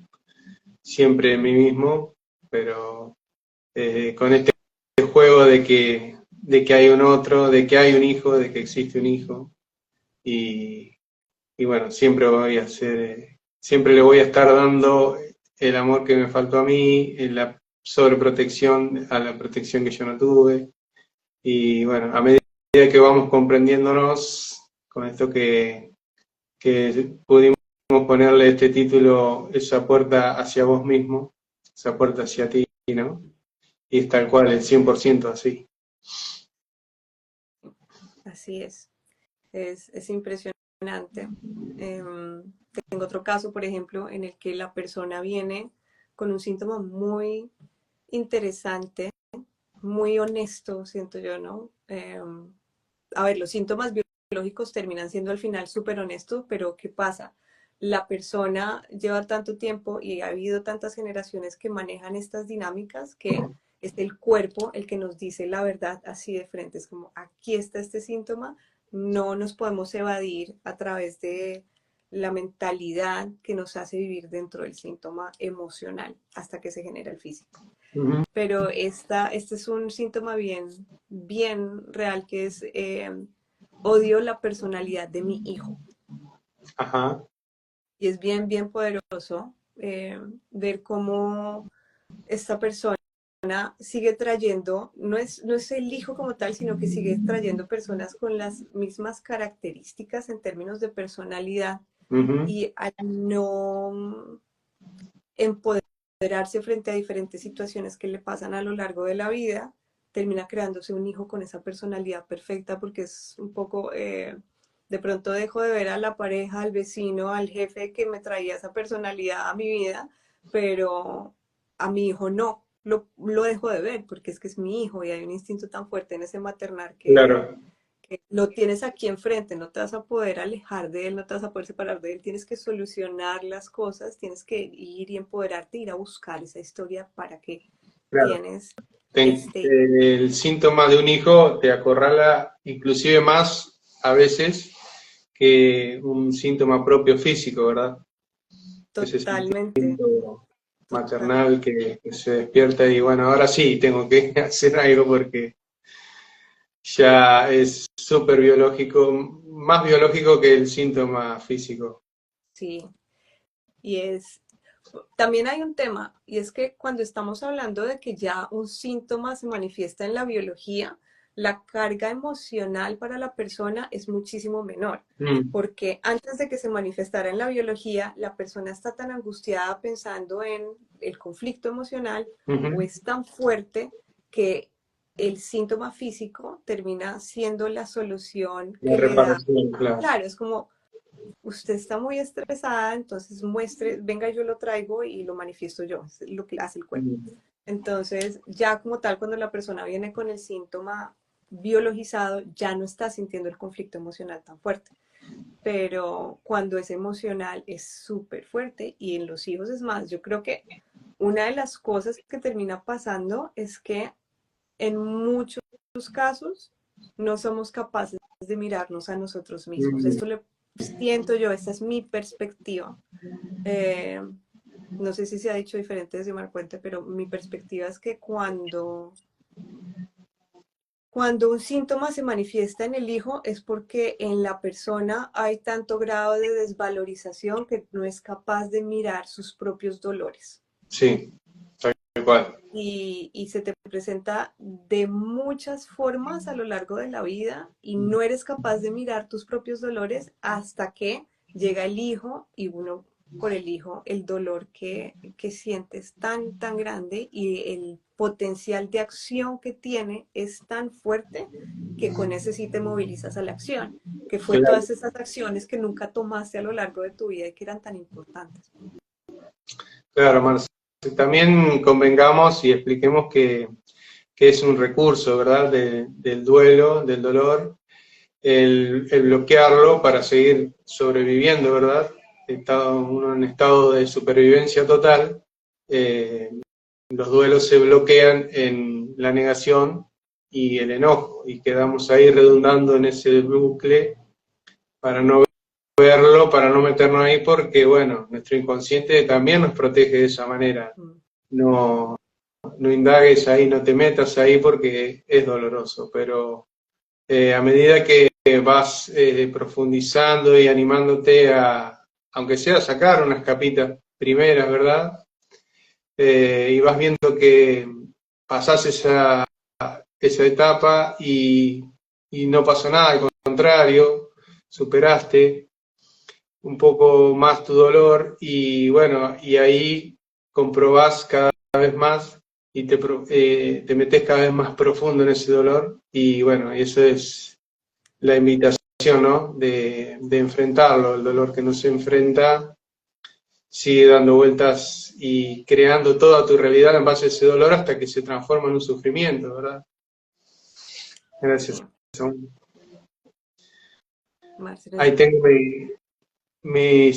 siempre en mí mismo, pero con este juego de que hay un otro, de que hay un hijo, de que existe un hijo, y, y bueno, siempre le voy a estar dando el amor que me faltó a mí, la sobreprotección a la protección que yo no tuve, y bueno, a medida que vamos comprendiéndonos con esto que pudimos ponerle este título, esa puerta hacia vos mismo, esa puerta hacia ti, ¿no? Y es tal cual, el 100% así. así es impresionante. Tengo otro caso, por ejemplo, en el que la persona viene con un síntoma muy interesante, muy honesto, siento yo, ¿no? A ver, los síntomas biológicos terminan siendo al final súper honestos, pero ¿qué pasa? La persona lleva tanto tiempo y ha habido tantas generaciones que manejan estas dinámicas que es el cuerpo el que nos dice la verdad así de frente. Es como, aquí está este síntoma, no nos podemos evadir a través de la mentalidad que nos hace vivir dentro del síntoma emocional hasta que se genera el físico. Ujú. Pero este es un síntoma bien real que es odio la personalidad de mi hijo. Ajá, Y es bien poderoso ver cómo esta persona sigue trayendo, no es el hijo como tal, sino que sigue trayendo personas con las mismas características en términos de personalidad ujú. y al no empoderarse frente a diferentes situaciones que le pasan a lo largo de la vida, termina creándose un hijo con esa personalidad perfecta porque es un poco, de pronto dejo de ver a la pareja, al vecino, al jefe que me traía esa personalidad a mi vida, pero a mi hijo no. Lo dejo de ver porque es que es mi hijo y hay un instinto tan fuerte en ese maternar Claro, que lo tienes aquí enfrente, no te vas a poder alejar de él, no te vas a poder separar de él, tienes que solucionar las cosas, tienes que ir y empoderarte, ir a buscar esa historia para que claro. tienes este, El síntoma de un hijo te acorrala inclusive más a veces que un síntoma propio físico, ¿verdad? Ese totalmente, instinto total, maternal que se despierta y bueno, ahora sí tengo que hacer algo porque ya es súper biológico, más biológico que el síntoma físico. sí, y es, también hay un tema, y es que cuando estamos hablando de que ya un síntoma se manifiesta en la biología, la carga emocional para la persona es muchísimo menor, Mm, porque antes de que se manifestara en la biología, la persona está tan angustiada pensando en el conflicto emocional o ujú. es tan fuerte que el síntoma físico termina siendo la solución La que le da. reparación, claro. Claro, es como usted está muy estresada, entonces muestre, venga, yo lo traigo y lo manifiesto yo, es lo que hace el cuerpo. Mm, Entonces, ya como tal, cuando la persona viene con el síntoma biologizado, ya no está sintiendo el conflicto emocional tan fuerte. Pero cuando es emocional es súper fuerte y en los hijos es más. Yo creo que una de las cosas que termina pasando es que en muchos casos no somos capaces de mirarnos a nosotros mismos. mm, Esto le siento yo, esta es mi perspectiva. No sé si se ha dicho diferente desde Marcuente, pero mi perspectiva es que cuando un síntoma se manifiesta en el hijo es porque en la persona hay tanto grado de desvalorización que no es capaz de mirar sus propios dolores. Sí, tal cual. Y se te presenta de muchas formas a lo largo de la vida y no eres capaz de mirar tus propios dolores hasta que llega el hijo y uno por el hijo, el dolor que sientes tan grande y el potencial de acción que tiene es tan fuerte que con ese sí te movilizas a la acción, que fue Claro, todas esas acciones que nunca tomaste a lo largo de tu vida y que eran tan importantes. claro, Marce. También convengamos y expliquemos que es un recurso, ¿verdad? Del duelo, del dolor, el bloquearlo para seguir sobreviviendo, ¿verdad? Uno en estado de supervivencia total, los duelos se bloquean en la negación y el enojo, y quedamos ahí redundando en ese bucle para no verlo, para no meternos ahí, porque, bueno, nuestro inconsciente también nos protege de esa manera. No, no indagues ahí, no te metas ahí porque es doloroso, pero a medida que vas profundizando y animándote a, aunque sea sacar unas capitas primeras, ¿verdad? Y vas viendo que pasás esa etapa y no pasó nada, al contrario, superaste un poco más tu dolor y bueno, y ahí comprobás cada vez más y te metes cada vez más profundo en ese dolor y bueno, y eso es la invitación, ¿no? De enfrentarlo, el dolor que no se enfrenta sigue dando vueltas y creando toda tu realidad en base a ese dolor hasta que se transforma en un sufrimiento, ¿verdad? Gracias. Ahí tengo mi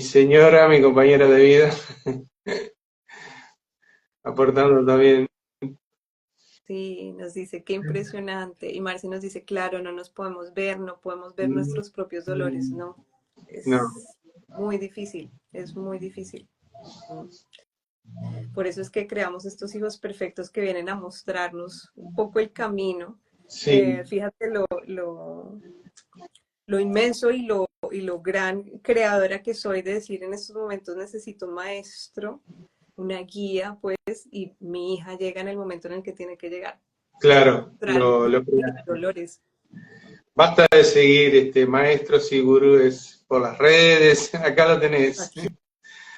señora, mi compañera de vida, aportando también. Sí, nos dice, qué impresionante. Y Marce nos dice, claro, no nos podemos ver, no podemos ver nuestros propios dolores, no. No, Es muy difícil, es muy difícil. Por eso es que creamos estos hijos perfectos que vienen a mostrarnos un poco el camino. sí, Fíjate lo inmenso y lo gran creadora que soy de decir en estos momentos necesito un maestro, una guía, pues, y mi hija llega en el momento en el que tiene que llegar. claro, Mis dolores. basta de seguir maestros y gurúes por las redes, acá lo tenés. Aquí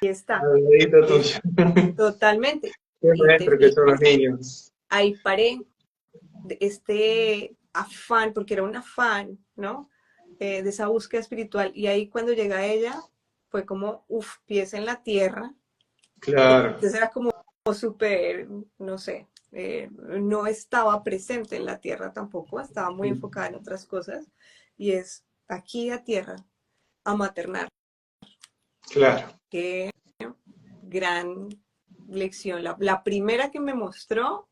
está. Al dedito Aquí tuyo. está. Totalmente. Qué Y te maestro que son los fijas, niños. ahí paré de este afán, porque era un afán, ¿no? De esa búsqueda espiritual. Y ahí cuando llega ella, fue como, uff, pies en la tierra. Claro. Entonces era como súper, no sé, no estaba presente en la tierra tampoco, estaba muy enfocada en otras cosas. Y es aquí a tierra, a maternar. Claro. Qué gran lección. La primera que me mostró,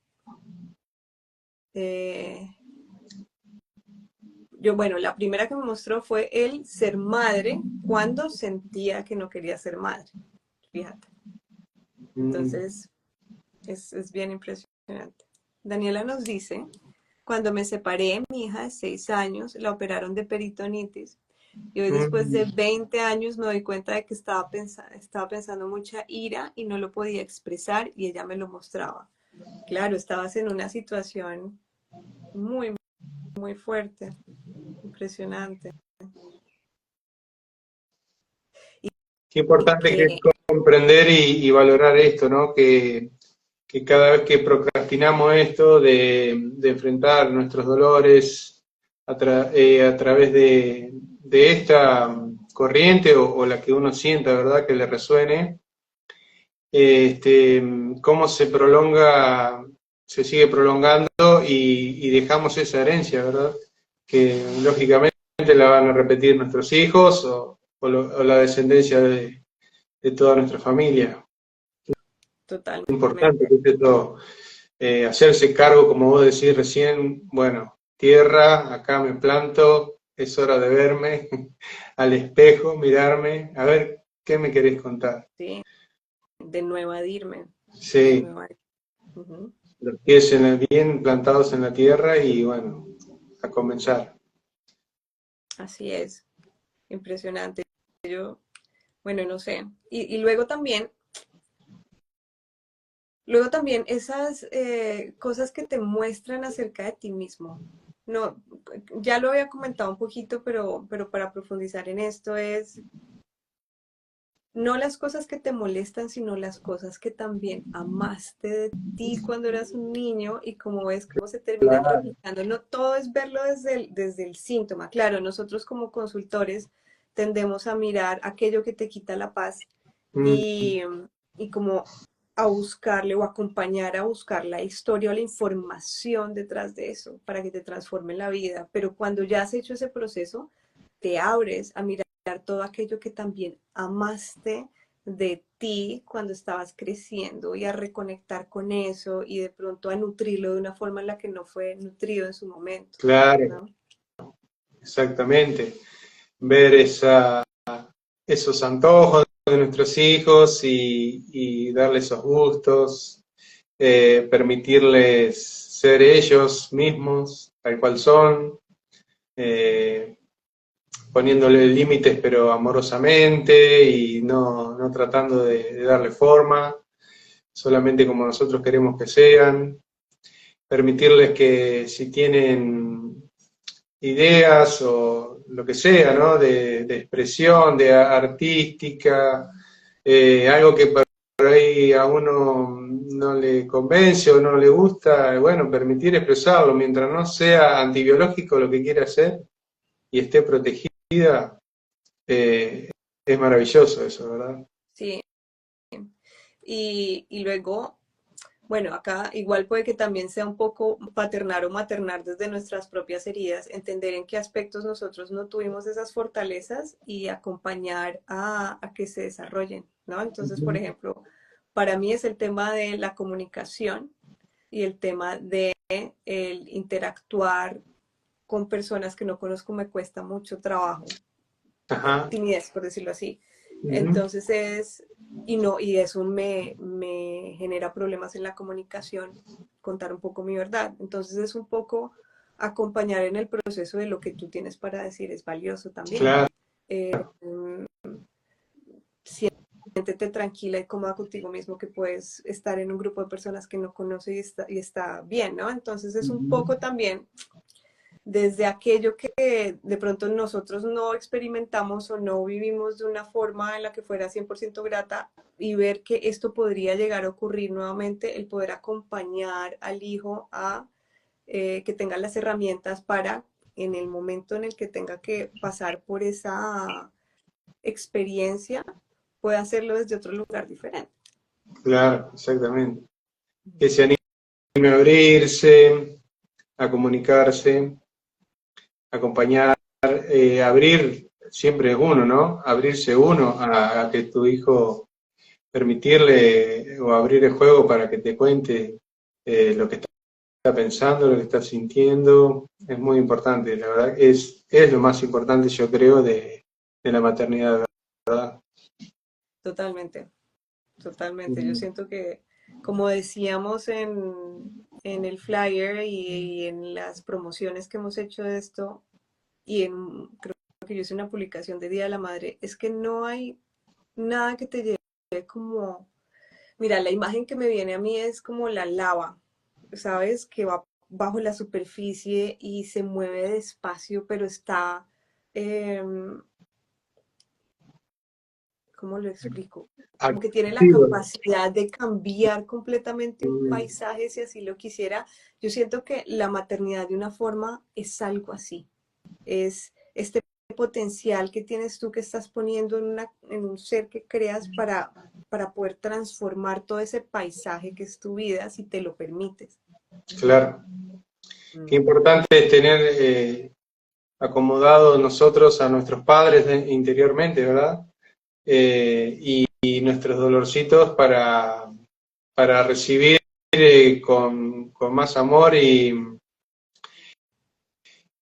la primera que me mostró fue el ser madre cuando sentía que no quería ser madre. Fíjate. Entonces, es bien impresionante. Daniela nos dice, cuando me separé, mi hija de 6 años, la operaron de peritonitis. Y hoy después de 20 años me doy cuenta de que estaba pensando mucha ira y no lo podía expresar y ella me lo mostraba. Claro, estabas en una situación muy, muy fuerte, impresionante. Qué importante que es comprender y valorar esto, ¿no? Que cada vez que procrastinamos esto de enfrentar nuestros dolores a través de esta corriente o la que uno sienta, ¿verdad? Que le resuene, cómo se prolonga, se sigue prolongando y dejamos esa herencia, ¿verdad? Que lógicamente la van a repetir nuestros hijos o la descendencia de toda nuestra familia. Totalmente. Importante que es esto, hacerse cargo, como vos decís recién, bueno, tierra, acá me planto, es hora de verme al espejo, mirarme, a ver qué me querés contar. Sí, de no evadirme, de no Sí, evadirme. Ujú. los pies bien plantados en la tierra y bueno, a comenzar. Así es, impresionante. Yo, bueno, no sé. Y luego también esas cosas que te muestran acerca de ti mismo. No, ya lo había comentado un poquito, pero para profundizar en esto es no las cosas que te molestan, sino las cosas que también amaste de ti cuando eras un niño y como ves cómo se terminan Claro. replicando. No todo es verlo desde el síntoma. Claro, nosotros como consultores tendemos a mirar aquello que te quita la paz Mm, y, y como a buscarle o acompañar a buscar la historia o la información detrás de eso para que te transforme la vida. Pero cuando ya has hecho ese proceso, te abres a mirar todo aquello que también amaste de ti cuando estabas creciendo y a reconectar con eso y de pronto a nutrirlo de una forma en la que no fue nutrido en su momento, claro, ¿no? exactamente. Ver esos antojos de nuestros hijos y darles esos gustos, permitirles ser ellos mismos, tal cual son, eh, poniéndole límites pero amorosamente y no tratando de darle forma, solamente como nosotros queremos que sean, permitirles que si tienen ideas o lo que sea, ¿no? De expresión, de artística, algo que por ahí a uno no le convence o no le gusta, bueno, permitir expresarlo, mientras no sea antibiológico lo que quiere hacer y esté protegida, es maravilloso eso, ¿verdad? Sí, y luego, bueno, acá igual puede que también sea un poco paternar o maternar desde nuestras propias heridas, entender en qué aspectos nosotros no tuvimos esas fortalezas y acompañar a que se desarrollen, ¿no? Entonces, por Ujú. ejemplo, para mí es el tema de la comunicación y el tema de el interactuar con personas que no conozco me cuesta mucho trabajo, Ajá. timidez, por decirlo así. Ujú. Entonces y eso me genera problemas en la comunicación, contar un poco mi verdad. Entonces es un poco acompañar en el proceso de lo que tú tienes para decir es valioso también. Claro, Eh, Siéntete tranquila y cómoda contigo mismo que puedes estar en un grupo de personas que no conoces y está bien, ¿no? Entonces es un ujú. poco también desde aquello que de pronto nosotros no experimentamos o no vivimos de una forma en la que fuera 100% grata y ver que esto podría llegar a ocurrir nuevamente, el poder acompañar al hijo a que tenga las herramientas para en el momento en el que tenga que pasar por esa experiencia, pueda hacerlo desde otro lugar diferente. Claro, exactamente. Que se anime a abrirse, a comunicarse, acompañar, abrir, siempre es uno, ¿no? Abrirse uno a que tu hijo, permitirle o abrir el juego para que te cuente lo que está pensando, lo que está sintiendo, es muy importante, la verdad, es lo más importante, yo creo, de la maternidad, ¿verdad? Totalmente, totalmente. Yo Mm. siento que, como decíamos en el flyer y en las promociones que hemos hecho de esto, creo que yo hice una publicación de Día de la Madre, es que no hay nada que te lleve como, mira, la imagen que me viene a mí es como la lava, ¿sabes? Que va bajo la superficie y se mueve despacio, pero está, em, ¿cómo lo explico? Como que tiene la Activo. capacidad de cambiar completamente un Mm. paisaje si así lo quisiera. Yo siento que la maternidad de una forma es algo así. Es este potencial que tienes tú que estás poniendo en un ser que creas para poder transformar todo ese paisaje que es tu vida si te lo permites. Claro. Qué Mm. importante es tener acomodados nosotros a nuestros padres interiormente, ¿verdad? Y nuestros dolorcitos para recibir con más amor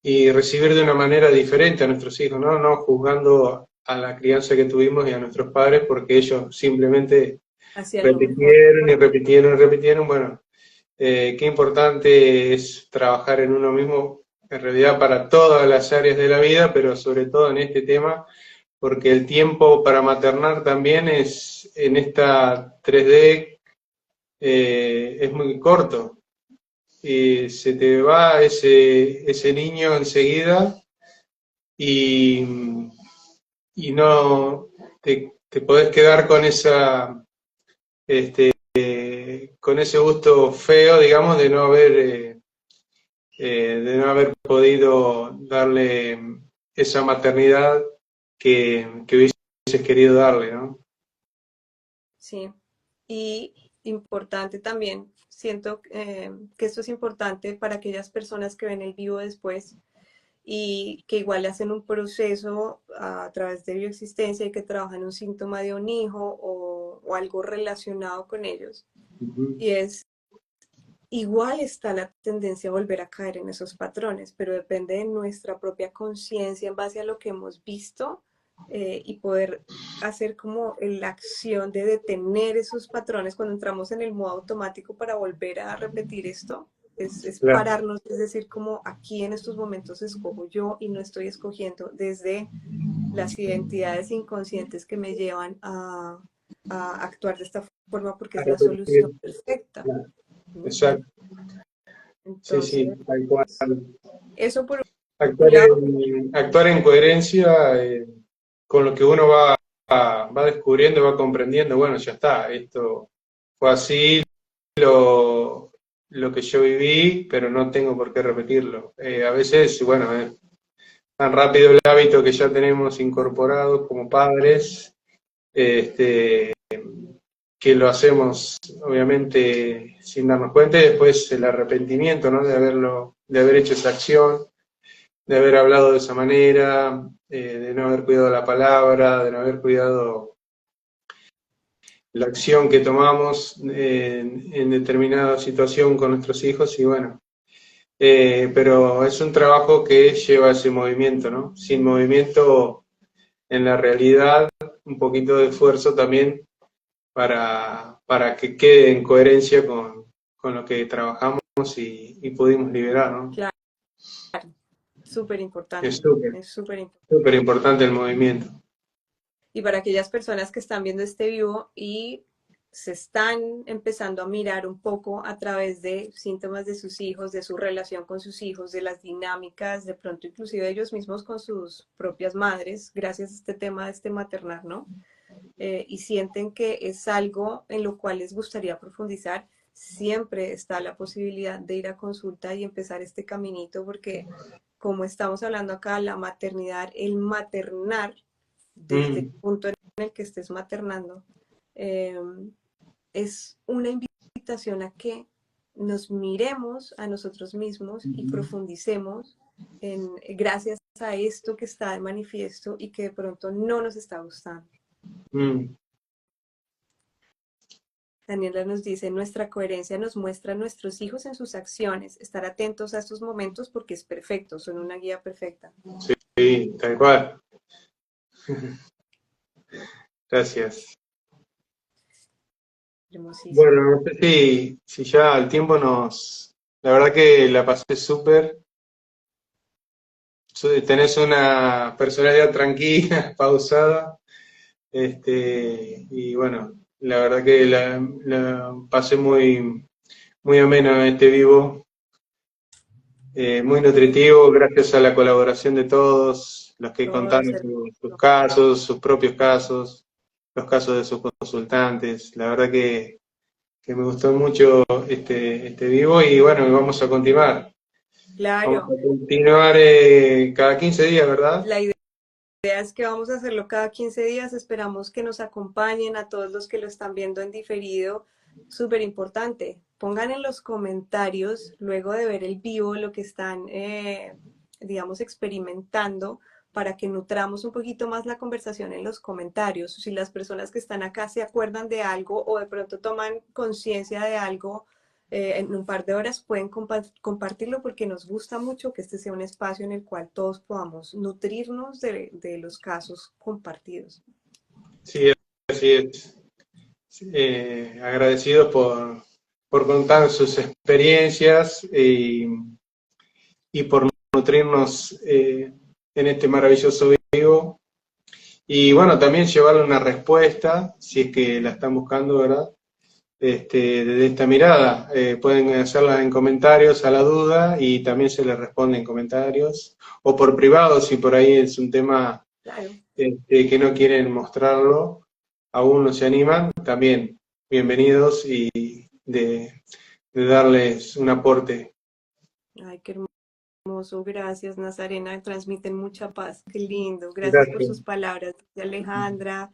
y recibir de una manera diferente a nuestros hijos, ¿no? No juzgando a la crianza que tuvimos y a nuestros padres porque ellos simplemente Hacia lo mejor. repitieron y repitieron y repitieron. Bueno, qué importante es trabajar en uno mismo, en realidad para todas las áreas de la vida, pero sobre todo en este tema, porque el tiempo para maternar también es, en esta 3D, es muy corto. Y se te va ese niño enseguida y, y no te podés quedar con con ese gusto feo, digamos, de no haber podido darle esa maternidad que hubieses querido darle, ¿no? Sí. Y importante también, siento que esto es importante para aquellas personas que ven el vivo después y que igual hacen un proceso a través de bioexistencia y que trabajan un síntoma de un hijo o algo relacionado con ellos. Ujú. Y es, igual está la tendencia a volver a caer en esos patrones, pero depende de nuestra propia conciencia en base a lo que hemos visto y poder hacer como la acción de detener esos patrones cuando entramos en el modo automático para volver a repetir esto. Es Claro. pararnos, es decir, como aquí en estos momentos escojo yo y no estoy escogiendo desde las identidades inconscientes que me llevan a actuar de esta forma porque A es la repetir. solución perfecta. Claro. ¿Sí? Exacto. Sí, sí, Entonces, tal cual. eso por un Actuar lado. actuar en coherencia con lo que uno va descubriendo, va comprendiendo. Bueno, ya está, esto fue así, lo que yo viví, pero no tengo por qué repetirlo. A veces, bueno, es tan rápido el hábito que ya tenemos incorporado como padres, este, que lo hacemos obviamente sin darnos cuenta, y después el arrepentimiento, ¿no? De haber hecho esa acción, de haber hablado de esa manera, de no haber cuidado la palabra, de no haber cuidado la acción que tomamos en determinada situación con nuestros hijos, y bueno, pero es un trabajo que lleva ese movimiento, ¿no? Sin movimiento en la realidad, un poquito de esfuerzo también para que quede en coherencia con lo que trabajamos y pudimos liberar, ¿no? Claro, súper Es importante, súper, es súper importante. súper importante el movimiento. Y para aquellas personas que están viendo este vivo y se están empezando a mirar un poco a través de síntomas de sus hijos, de su relación con sus hijos, de las dinámicas, de pronto inclusive ellos mismos con sus propias madres, gracias a este tema de este maternar, ¿no? Y sienten que es algo en lo cual les gustaría profundizar, siempre está la posibilidad de ir a consulta y empezar este caminito, porque como estamos hablando acá, la maternidad, el maternar, desde el Mm, punto en el que estés maternando, eh, es una invitación a que nos miremos a nosotros mismos y profundicemos gracias a esto que está de manifiesto y que de pronto no nos está gustando. mm. Daniela nos dice, nuestra coherencia nos muestra a nuestros hijos en sus acciones. Estar atentos a estos momentos porque es perfecto, son una guía perfecta. Sí, tal cual. Gracias. Hermosísimo. Bueno, no sé si ya el tiempo nos... La verdad que la pasé súper. Tenés una personalidad tranquila, pausada, y bueno, la verdad que la pasé muy ameno en este vivo, muy nutritivo, gracias a la colaboración de todos los que Todos los contaron sus casos, sus propios casos, los casos de sus consultantes. La verdad que me gustó mucho este vivo y bueno, vamos a continuar. Vamos Claro, a continuar cada 15 días, ¿verdad? la idea es que vamos a hacerlo cada 15 días. Esperamos que nos acompañen a todos los que lo están viendo en diferido. Súper importante. Pongan en los comentarios, luego de ver el vivo, lo que están, digamos, experimentando para que nutramos un poquito más la conversación en los comentarios. Si las personas que están acá se acuerdan de algo o de pronto toman conciencia de algo en un par de horas pueden compartirlo porque nos gusta mucho que este sea un espacio en el cual todos podamos nutrirnos de los casos compartidos. Sí, así es. Agradecidos por contar sus experiencias y por nutrirnos en este maravilloso vivo. Y bueno, también llevarle una respuesta, si es que la están buscando, ¿verdad? Desde esta mirada. Pueden hacerla en comentarios a la duda y también se les responde en comentarios o por privado si por ahí es un tema Claro. que no quieren mostrarlo, aún no se animan, también bienvenidos y de darles un aporte. Ay, qué hermoso. Gracias, Nazarena. Transmiten mucha paz. Qué lindo. Gracias por sus Gracias. palabras. Alejandra.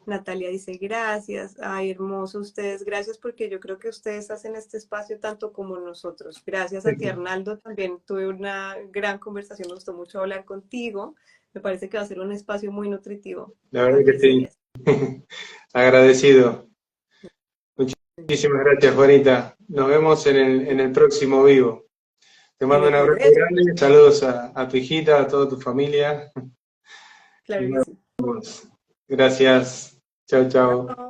Natalia dice gracias. Ay, hermoso ustedes. Gracias porque yo creo que ustedes hacen este espacio tanto como nosotros. Gracias a ti, Arnaldo. También tuve una gran conversación. Me gustó mucho hablar contigo. Me parece que va a ser un espacio muy nutritivo. La verdad que Felices sí. días. Agradecido. Muchísimas gracias, Juanita. Nos vemos en el próximo vivo. Te En mando un el abrazo provecho. grande, saludos a tu hijita, a toda tu familia. Y Claro que nos sí. vemos. Gracias. Chao, chao. Chao.